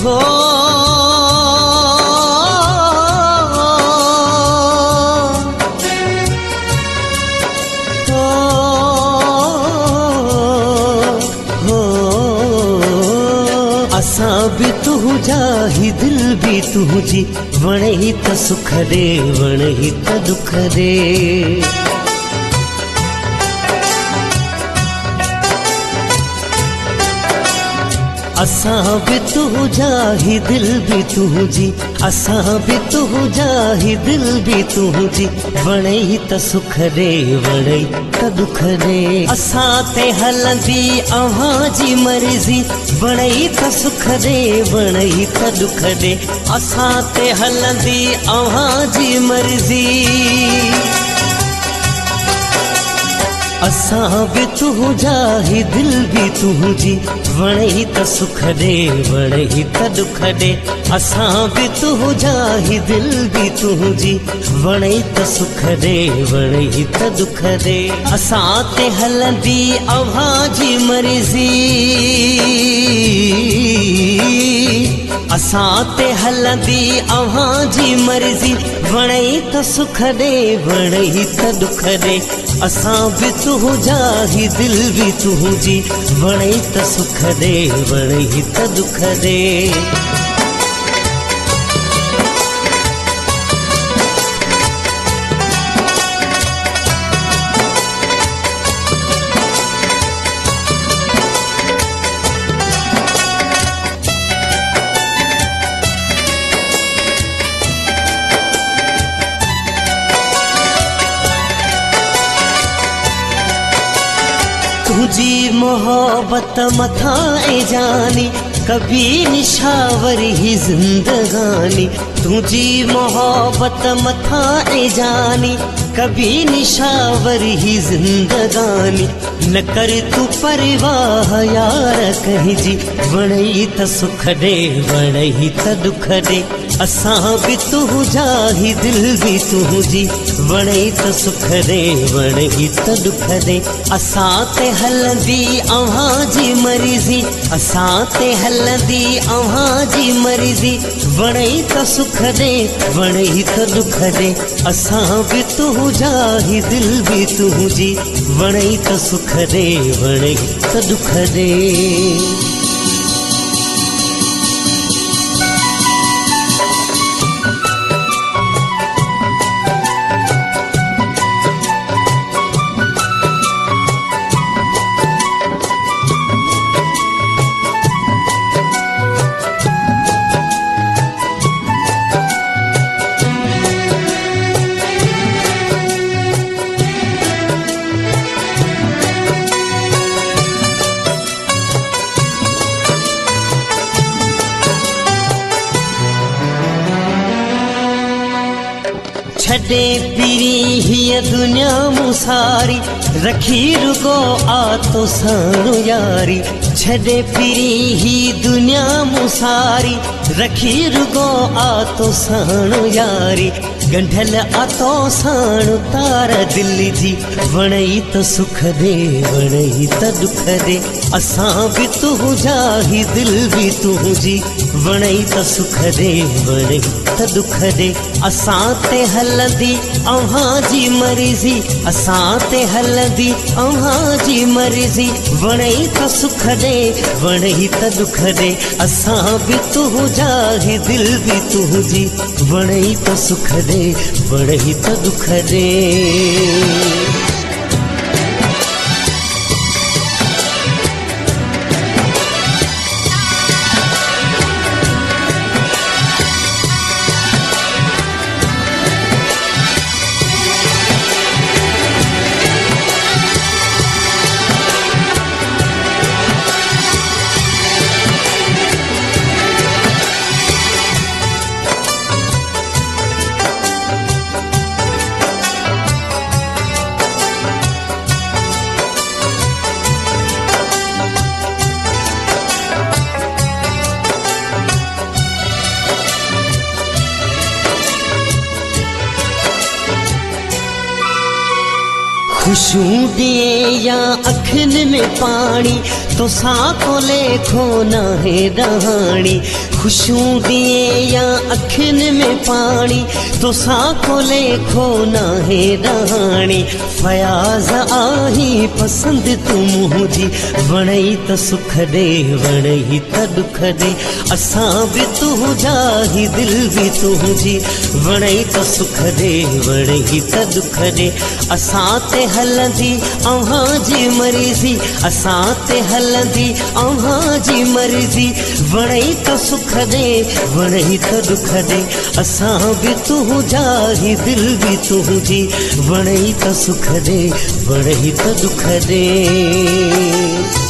हो असां भी तुझा ही दिल भी तुझी वणे ही त सुख दे वणे ही त दुख दे असां भी तुझा ही दिल भी तुझी असां भी तुझा ही दिल भी तुझी वणे ही त सुख दे वणे ही त दुख दे असां ते हलंदी अव्हां जी मर्ज़ी वणे ही त सुख दे वणे ही त दुख दे असां ते हलंदी अव्हां जी मर्ज़ी असां भी तुझा ही दिल भी तुझी वणे ही त सुख दे वणे ही त दुख दे असां भी तुझा ही दिल भी तुझी वणे ही त सुख दे वणे ही त दुख दे असां ते हलंदी अव्हां जी मर्ज़ी असां ते हलंदी अव्हां जी मर्ज़ी वणे ही त सुख दे वणे ही त दुख दे असां भी तुझा ही दिल भी तुझी वणे ही त सुख दे वणे ही त दुख दे तुझी मोहब्बत मथा ए जानी कभी निशावर ही जिंदगानी तुझी मोहब्बत मथा ए जानी कभी निशावर ही जिंदगानी न कर तू परवाह यार कहीं जी वणे ही त सुख दे वणे ही त दुख दे असां भी तुझा ही दिल भी तुझी वणे ही त सुख दे वणे ही त दुख दे असां ते हलंदी अव्हां जी मर्ज़ी असां ते हलंदी अव्हां जी मर्ज़ी वणे ही त सुख दे वणे ही त दुख दे असां भी तुझा ही दिल भी तुझी वणे ही त सुख दे वणे ही त दुख दे छॾे पीरी हीअ दुनिया मुसारी रखी रुगो आतो साणो यारी छॾे पीरी ही दुनिया मुसारी रखी रुगो आतो साणो यारी गंढल आतो साणो तार दिल जी वणे ही त सुख दे वणे ही त दुख दे असां भी तुझा ही दिल भी तुझी वणे ही त सुख दे वणे ही त दुख दे असां ते हलंदी अव्हां जी मर्ज़ी असां ते हलंदी अव्हां जी मर्ज़ी वणे ही त सुख दे वणे ही त दुख दे असां भी तुझा ही दिल भी तुझी वणे ही त सुख दे वणे ही त दुख दे खुशू दिए या अखिन में पानी तोसां को लेखो ना है रहाणी खुशियूं दिए या अखियुनि में पाणी तोसां को लेखो ना है रहाणी फयाज़ आही पसंदि तूं मुंहिंजी वणई त सुख ॾे वणई त दुख ॾे असां बि तुंहिंजा ही दिल बि तुंहिंजी वणई त सुख ॾे वणई त दुख ॾे असां ते हलंदी अव्हां जी मर्ज़ी असां ते हलंदी अव्हां जी मर्ज़ी वणई त सुख ॾे वणई त दुख ॾे असां बि तुंहिंजा ही दिल बि तुंहिंजी वणई त सुख ॾे वणई त दुख ॾे